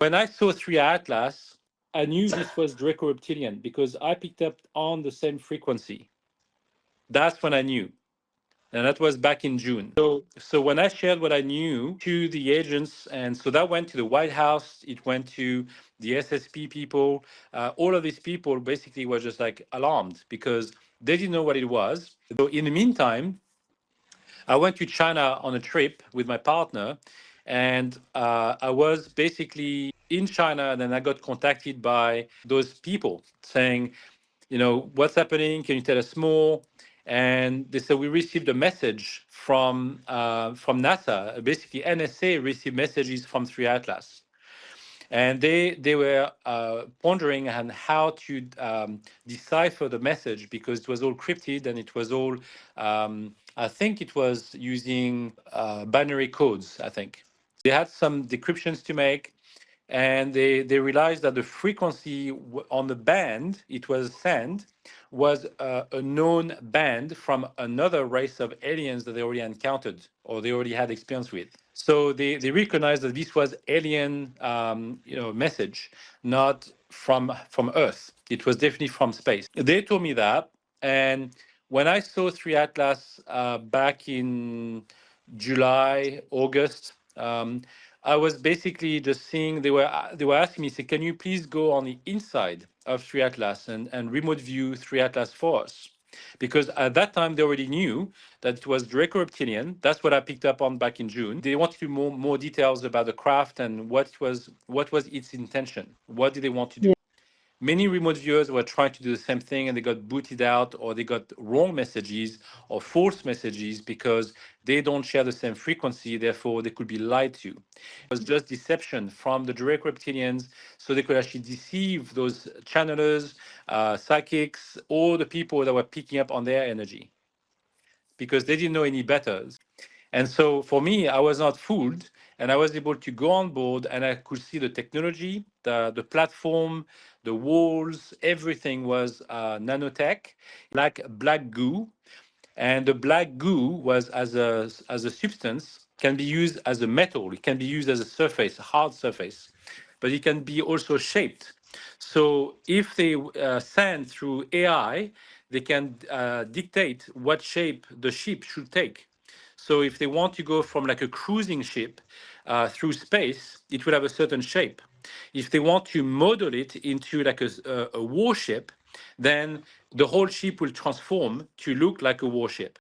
When I saw 3 Atlas, I knew this was Draco Reptilian because I picked up on the same frequency. That's when I knew. And that was back in June. So when I shared what I knew to the agents, and so that went to the White House, it went to the SSP people. All of these people basically were just like alarmed because they didn't know what it was. So in the meantime, I went to China on a trip with my partner, and I was basically in China, and then I got contacted by those people saying, what's happening? Can you tell us more? And they said we received a message from NASA. Basically, NSA received messages from 3 Atlas, and they were pondering on how to decipher the message because it was all crypted and it was all I think it was using binary codes. I think they had some decryptions to make, and they realized that the frequency on the band it was sent was a known band from another race of aliens that they already encountered or they already had experience with. So they recognized that this was alien, message, not from Earth. It was definitely from space. They told me that, and when I saw 3 Atlas back in July, August, I was basically just seeing they were asking me, say, can you please go on the inside of 3 Atlas and remote view 3 Atlas for us? Because at that time they already knew that it was Draco Reptilian. That's what I picked up on back in June. They wanted more details about the craft and what was its intention. What did they want to do? Many remote viewers were trying to do the same thing and they got booted out or they got wrong messages or false messages because they don't share the same frequency, therefore they could be lied to. It was just deception from the direct reptilians, so they could actually deceive those channelers, psychics, or the people that were picking up on their energy because they didn't know any better. And so for me, I was not fooled, and I was able to go on board, and I could see the technology, the platform, the walls, everything was nanotech, like black goo, and the black goo was as a substance can be used as a metal. It can be used as a surface, a hard surface, but it can be also shaped. So if they send through AI, they can dictate what shape the ship should take. So if they want to go from like a cruising ship through space, it will have a certain shape. If they want to model it into like a warship, then the whole ship will transform to look like a warship.